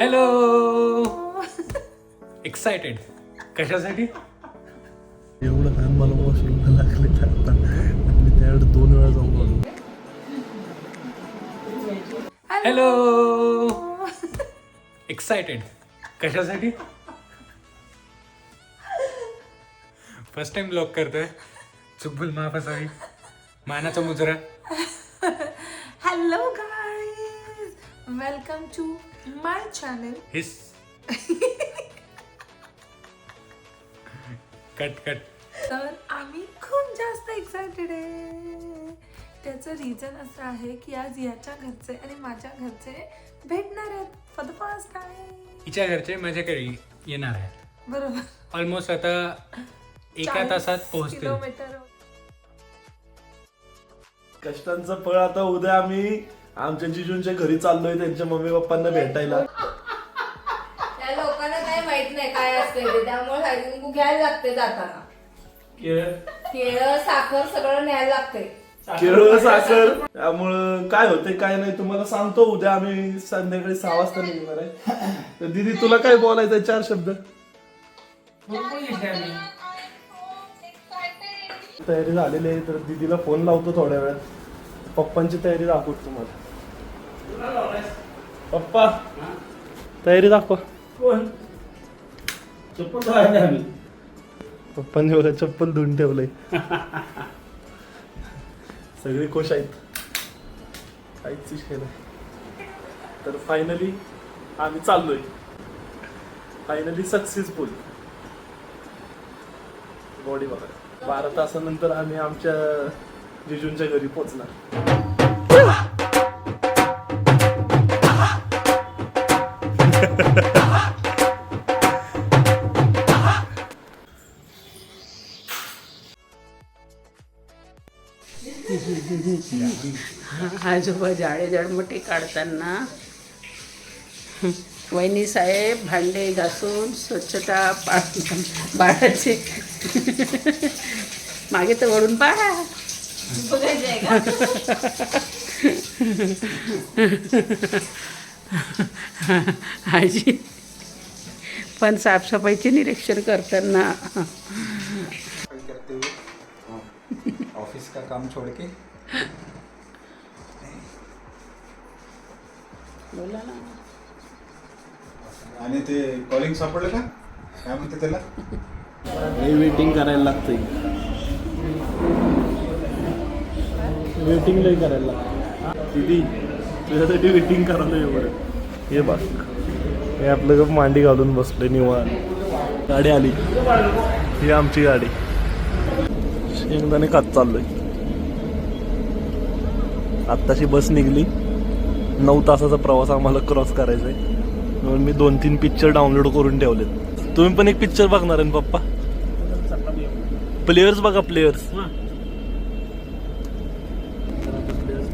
Hello. Excited कशासाठी? एवढं घाण मला वॉशरूमला लागले आता. मी त्यावेळेस 2 वेळा जाऊन आलो. हॅलो. एक्साइटेड कशासाठी? फर्स्ट टाइम ब्लॉग करतोय. चुकबुल माफ असावी. मानाचा मुजरा. Hello guys, welcome to my channel. His. Cut. तर आम्ही खूप जास्त एक्साइटेड आहे. त्याचं रिझन असं आहे की आज याच्या घरचे आणि माझ्या घरचे भेटणार आहेत फॉर द फर्स्ट टाइम. हिच्या घरचे माझ्याकडे येणार आहे. बरोबर. ऑलमोस्ट आता 1 तासात पोहोचतील. किलोमीटर. कष्टांचं फळ आता उद्या आम्ही आमच्या जिजूंच्या घरी चाललोय त्यांच्या मम्मी पप्पांना भेटायला. त्या लोकांना काही माहित नाही काय असते ते, त्यामुळे हळदी कुंकू घ्यायला लागते जाताना. केळं साखर सगळं न्यायला लागते. केळं साखर. त्यामुळं काय होते काय नाही तुम्हाला सांगतो. उद्या आम्ही संध्याकाळी 6 वाजता निघणार आहे. तर दीदी तुला काय बोलायचं 4 शब्द? तयारी झालेली आहे तर दीदीला फोन लावतो थोड्या वेळात. पप्पांची तयारी दाखवतो तुम्हाला. पप्पा तयारी दाखवा. कोण? चप्पल राहिले आम्ही. पप्पांनी बघा चप्पल धुवून ठेवलंय. सगळे खुश आहेत. काहीच विषय नाही. तर फायनली आम्ही चाललोय. Finally successful. बॉडी बघा 12 तासानंतर आम्ही आमच्या जिजूंच्या घरी पोहोचणार. आजोबा जाडे जडमटे काढताना वहिनी साहेब भांडे घासून स्वच्छता बाळाचे मागे तर वळून पाहा. बघायचं आहे का? आजी पण साफसफाईचे निरीक्षण करताना करते हुए ऑफिस का काम छोड़ के. बोला ना. आणि ते कॉलिंग सापडलं का? काय म्हणते त्याला? वेटिंग करायला लागते. वेटिंग लई करायला लागते. दीदी तुझ्यासाठी वेटिंग करायला एवढं. हे बघ हे आपलं गप मांडी घालून बसले निवांत. गाडी आली. ही आमची गाडी. शेंगदाणे खात चाललोय. आत्ताशी बस निघली. 9 तासाचा प्रवास आम्हाला क्रॉस करायचा आहे. म्हणून मी 2-3 पिक्चर डाउनलोड करून ठेवलेत. तुम्ही पण एक पिक्चर बघणार आहे ना पप्पा? प्लेयर्स बघा. प्लेयर्स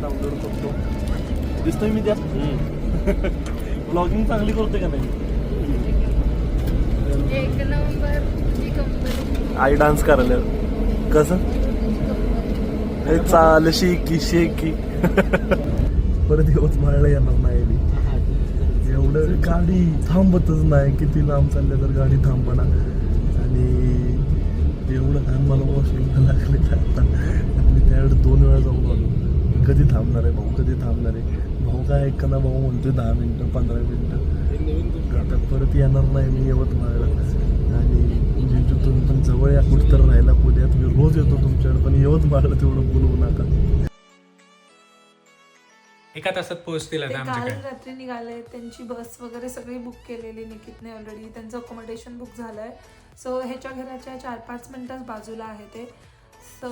डाउनलोड करतो. दिसतोय मी त्यात. ब्लॉगिंग चांगली करते का नाही? 1 नंबर. आई डान्स करायला कसं चाल शेकी. परत यवतमाळला येणार नाही मी. एवढं गाडी थांबतच नाही. किती लांब चाललं तर गाडी थांबना. आणि एवढं घाण मला वॉशरूमला लागले आता. मी त्यावेळेस 2 वेळा जाऊन आलो. कधी थांबणार आहे भाऊ? कधी थांबणार आहे भाऊ? काय ऐका ना भाऊ म्हणतोय 10 मिनिटं 15 मिनिटं. आता परत येणार नाही मी यवतमाळला. आणि जिथून पण जवळ या कुठं तर राहायला पुण्यात. मी रोज येतो तुमच्याकडे पण यवतमाळला तेवढं बोलवू नका. 1 तासात पोहोचतील ते आता काल आमच्याकडे. रात्री निघाले. त्यांची बस वगैरे सगळी बुक केलेली निकितने ऑलरेडी. त्यांचं अकोमोडेशन बुक झालंय. सो ह्याच्या घराच्या 4-5 मिनिटच बाजूला आहे ते. सो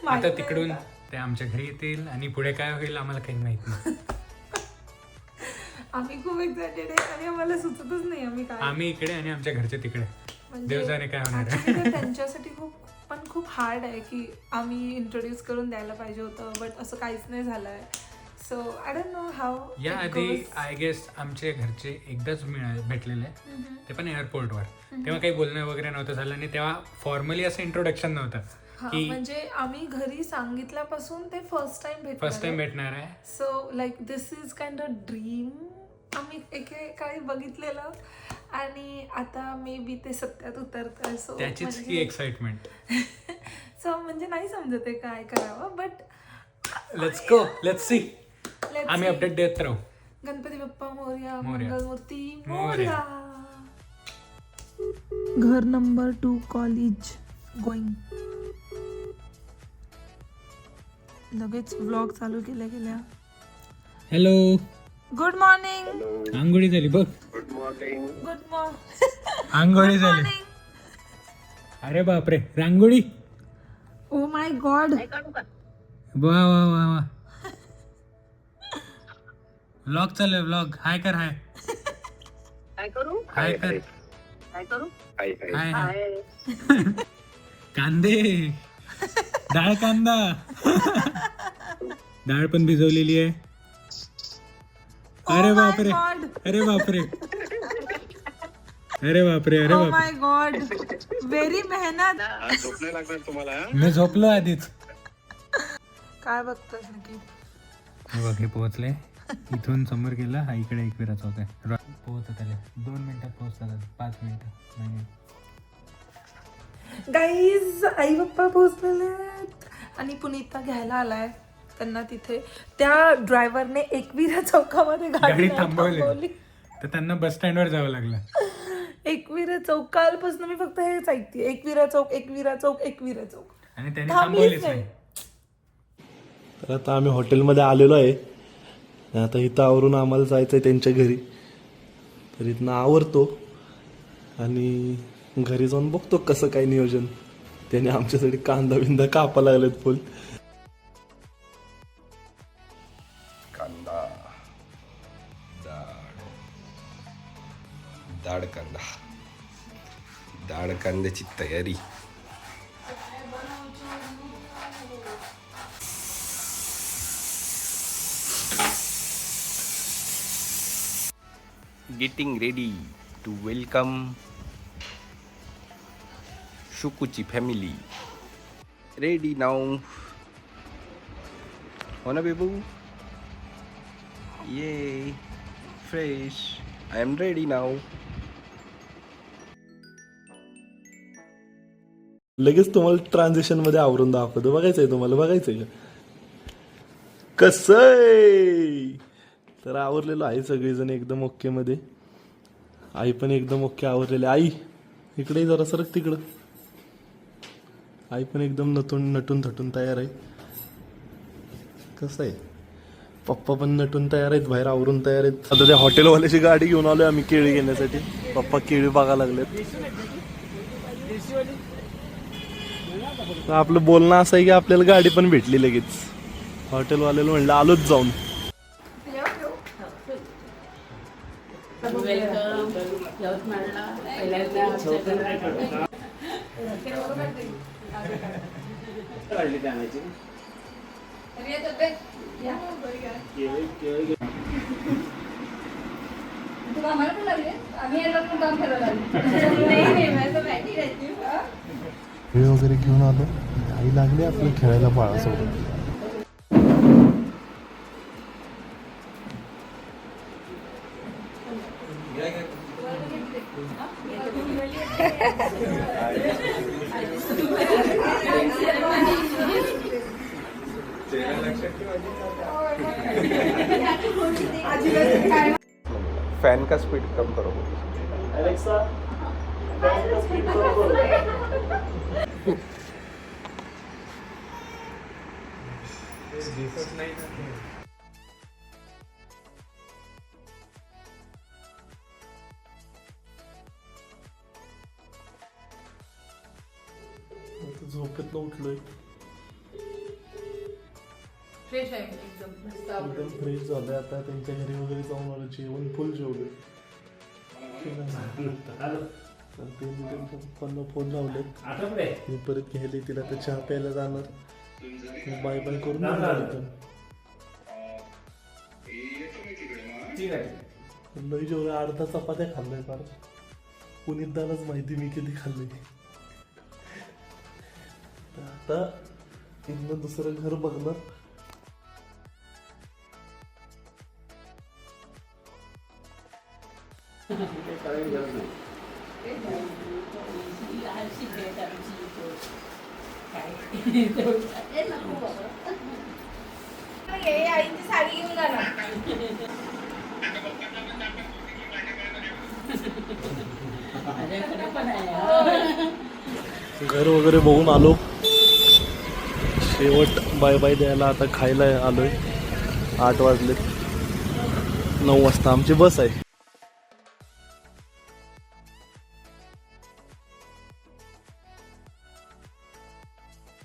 आता तिकडून ते आमच्या घरी येतील आणि पुढे काय होईल आम्हाला काही माहित नाही. आम्ही खूप एक्साइटेड आहे आणि आम्हाला सुचतच नाही आम्ही काय. आम्ही इकडे आणि आमच्या घरचे तिकडे. म्हणजे देव जाणे काय होणार आहे. actually ते त्यांच्यासाठी खूप हार्ड आहे की आम्ही इंट्रोड्यूस करून द्यायला पाहिजे होतं. बट असं काहीच नाही झालंय. So I don't know how. या आधी आय गेस आमचे घरचे एकदाच भेटलेले. ते पण एअरपोर्टवर. तेव्हा काही बोलणं वगैरे नव्हतं झालं आणि तेव्हा फॉर्मली असं इंट्रोडक्शन नव्हतं. म्हणजे आम्ही घरी सांगितल्यापासून ते फर्स्ट टाइम भेटणार भेटणार आहे. So like this is kind of dream आम्ही एकेकाळी बघितलेलं आणि आता मे बी ते सत्यात उतरतंय. सो त्याचीच की एक्साइटमेंट. सो म्हणजे नाही समजत आहे काय करावं, but let's go, let's see. आम्ही अपडेट देत राहू. गणपती बाप्पा मोरया, मोरया. मंगलमूर्ती मोरया. घर नंबर 2 कॉलेज गोईंग. लगेच व्लॉग चालू केल्या. Hello, good morning. आंघोळी झाली बघ. Good morning. आंघोळी झाली. अरे बापरे, रांगोळी. Oh my God. वा वा वा वा. व्लॉग चालू आहे, व्लॉग. हाय कर, हाय. हाय कर. हाय हाय. कांदे, डाळ कांदा. डाळ पण भिजवलेली आहे. अरे बापरे, अरे बापरे, अरे बापरे, अरे ओ बापरे. माय गॉड, व्हेरी मेहनत. मी झोपलो आधीच. काय बघतोस नक्की? हे बघ, हे पोहोचले. इथून समोर गेला, हा इकडे एकविरा चौक आहे. पोहोचत आले 2 मिनिटात पोहोचतात. 5 मिनिटं नाही. गाईज, आई बाप्पा पोहोचलेले आहेत आणि पुनीता घ्यायला आलाय त्यांना तिथे. त्या ड्रायव्हरने एकविरा चौकामध्ये गाडी गाडी थांबवली. थांबवली. तर त्यांना बस स्टँडवर जावं लागलं. एकविरा चौक, कालपासून मी फक्त हेच ऐकते, एकविरा चौक, एकविरा चौक, एकविरा चौक. आणि त्यांनी थांबलीच थांबवलीच नाही. तर आता आम्ही हॉटेलमध्ये आलेलो आहे. आता इथं आवरून आम्हाला जायचं आहे त्यांच्या घरी. तर इथनं आवरतो आणि घरी जाऊन बघतो कसं काय नियोजन. त्याने आमच्यासाठी कांदा बिंदा कापा लागलेत फुल. कांदा, दाढ कांदा, दाढ कांद्याची तयारी. गेटिंग रेडी टू वेलकम शुकूची फॅमिली. Ready now. हो ना बेबू? ये fresh. I am ready now. लगेच तुम्हाला ट्रान्झिशन मध्ये आवरून दाखवतो. बघायचंय तुम्हाला? बघायचंय का कसं? तर आवरलेलो आहे सगळेजण एकदम ओके मध्ये. आई पण एकदम ओके आवरलेली. आई इकडे जरा सरक तिकडं. आई पण एकदम नटून थटून तयार आहे. कसं आहे? पप्पा पण नटून तयार आहेत, बाहेर आवरून तयार आहेत. आता त्या हॉटेलवाल्याची गाडी घेऊन आलोय आम्ही केळी घेण्यासाठी. पप्पा केळी बघायला लागलेत. आपलं बोलणं असं आहे की आपल्याला गाडी पण भेटली लगेच. हॉटेलवाल्याला म्हणलं आलोच जाऊन. वेलकम यवतमाळला. पहिल्यांदा आमच्या आम्हाला पण लागले. आम्ही याला पण काम करायला लागलो. खेळ वगैरे घेऊन आलो. आई लागली आपलं खेळायला बाळासोबत. फैन का स्पीड कम करो. अलेक्सा, फॅन का स्पीड कम करो. झोपेत उठलोय. फ्रेश आहे एकदम मस्त आवडलं. एकदम फ्रेश झालंय. आता त्यांच्या घरी वगैरे जाऊन आलो. जेवण फुल जेवलं. त्यांच्या पप्पांना फोन लावले. मी परत घ्यायला तिला तर चहा प्यायला जाणार. बाय बाय करून लई जेवढं अर्धा चपात्या खाल्लाय फार. पुनीतदालाच माहिती मी किती खाल्लंय. आता इथनं दुसरं घर बघणार. लहानशी भेट आमची इथं. काय नको बाबा. ये आईची साडी घेऊन जा ना. माझ्याकडे पण आहे. घर वगैरे बघून आलो. शेवट बाय बाय द्यायला आता खायला आलोय. 8 वाजले. 9 वाजता आमची बस आहे.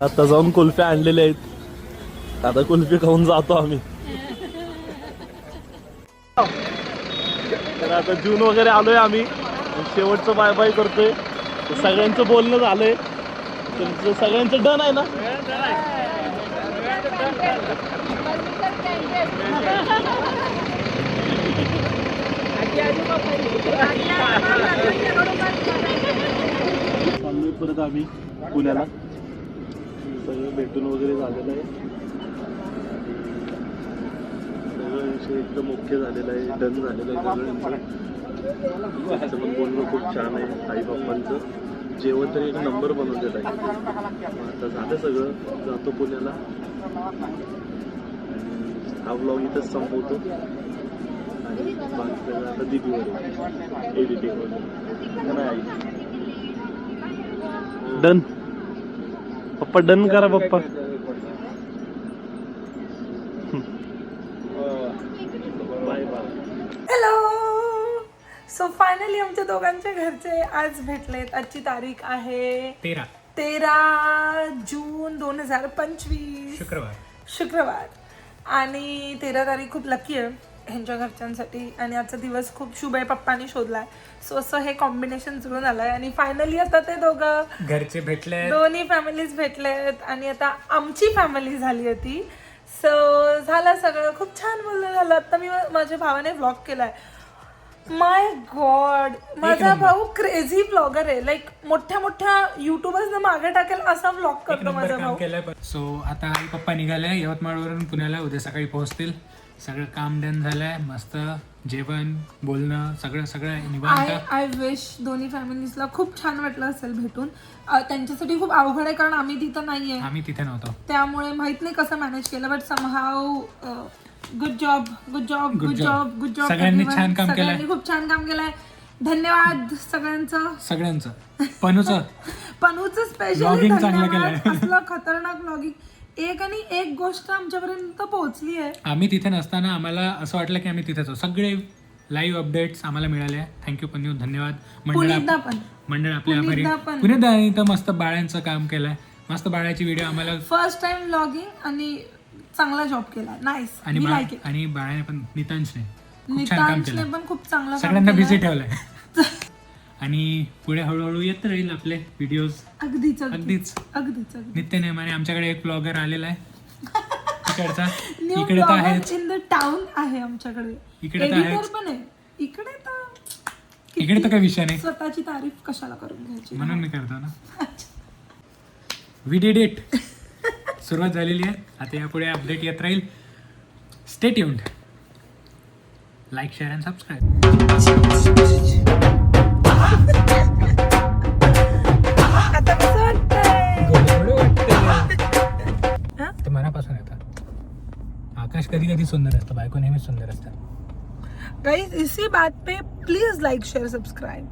आता जाऊन कुल्फ्या आणलेल्या आहेत. आता कुल्फी खाऊन जातो आम्ही. तर आता जून वगैरे आलोय आम्ही. शेवटचं बाय बाय करतोय. सगळ्यांचं बोलणं झालंय. तुमचं सगळ्यांचं डन आहे ना? चाललोय परत आम्ही पुण्याला. सगळं भेटून वगैरे झालेलं आहे. सगळं विषय एकदम ओके झालेला आहे. डन झालेलं आहे सगळ्यांचं. त्यांचं पण बोलणं खूप छान आहे. आई बाप्पांचं जेवण तरी एक नंबर बनवलेलं आहे. आता झालं सगळं. जातो पुण्याला. हा व्लॉग इथंच संपवतो. आणि बाकी सगळं आता दिदीवर एडिटिंग वगैरे नाही. डन. पप्पा डन करा पप्पा. Bye bye. Hello. So finally आमच्या दोघांच्या घरचे आज भेटलेत. आजची तारीख आहे 13 जून 2025 शुक्रवार. आणि 13 तारीख खूप लकी आहे ह्यांच्या घरच्यांसाठी. आणि आजचा दिवस खूप शुभ आहे. पप्पांनी शोधलाय. सो असं हे कॉम्बिनेशन जुळून आलंय. आणि फायनली आता ते दोघं घरचे भेटले. दोन्ही फॅमिलीज भेटलेत. आणि आता आमची फॅमिली झाली होती. सो झालं सगळं. खूप छान बोलणं झालं. आता मी माझ्या भावाने व्लॉग केलाय. माय गॉड. माझा भाऊ क्रेझी ब्लॉगर आहे. लाईक मोठ्या मोठ्या युट्यूबर्सना मागे टाकेल असा व्लॉग करतो माझा भाऊ. सो आता आई पप्पा निघाले यवतमाळवरून पुण्याला. उद्या सकाळी पोहोचतील. सगळं काम डन झालंय. मस्त जेवण बोलणं सगळं निवांत. आय विश दोन्ही फॅमिलीजला खूप छान वाटलं असेल भेटून. त्यांच्यासाठी खूप अवघड आहे कारण आम्ही तिथं नाहीये. आम्ही तिथे नव्हतो. त्यामुळे माहित नाही कसं मॅनेज केलं. But somehow good job. सगळ्यांनी छान काम केलंय. सगळ्यांनी खूप छान काम केलंय. धन्यवाद सगळ्यांचं. पनूचं स्पेशली धन्यवाद. असलं खतरनाक ब्लॉगिंग. एक आणि एक गोष्ट आमच्यापर्यंत पोहोचली आहे. आम्ही तिथे नसताना आम्हाला असं वाटलं की आम्ही तिथेच. सगळे लाईव्ह अपडेट्स आम्हाला मिळाले. थँक्यू पन्नू. धन्यवाद. मंडळ आपल्या आभारी. पुण्यात तर मस्त बाळांचं काम केलंय. मस्त बाळाची व्हिडिओ आम्हाला फर्स्ट टाइम व्लॉगिंग आणि चांगला जॉब केला. नाईस. आणि बाळाने पण नितांशने खूप छान काम केलं. पण खूप चांगला सगळ्यांना बिझी ठेवलंय. आणि पुढे हळूहळू येत राहील आपले व्हिडिओज. अगदीच नित्यनेमाने आमच्याकडे एक ब्लॉगर आलेला आहे इकडचा. न्यू इकडे तर ब्लॉगर आहेच. इन द टाउन आहे आमच्याकडे. इकडे तर एडिटर आहेच. पण आहे. इकडे तर काही विषय नाही. स्वतःची तारीफ कशाला करून घ्यायची. म्हणून मी करतो ना. We did it. सुरुवात झालेली आहे. आता यापुढे अपडेट येत राहील. Stay tuned. Like share and subscribe. आता कसं ते मनापासून येतं. आकाश कधी कधी सुंदर असतं. बायको नेहमीच सुंदर असतात. गाइस इसी बात पे प्लीज लाइक शेअर सबस्क्राईब.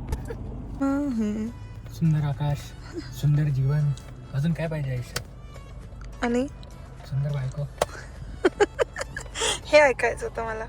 सुंदर आकाश, सुंदर जीवन, अजून काय पाहिजे आयुष्यात. आणि सुंदर बायको. हे ऐकायचं होतं मला.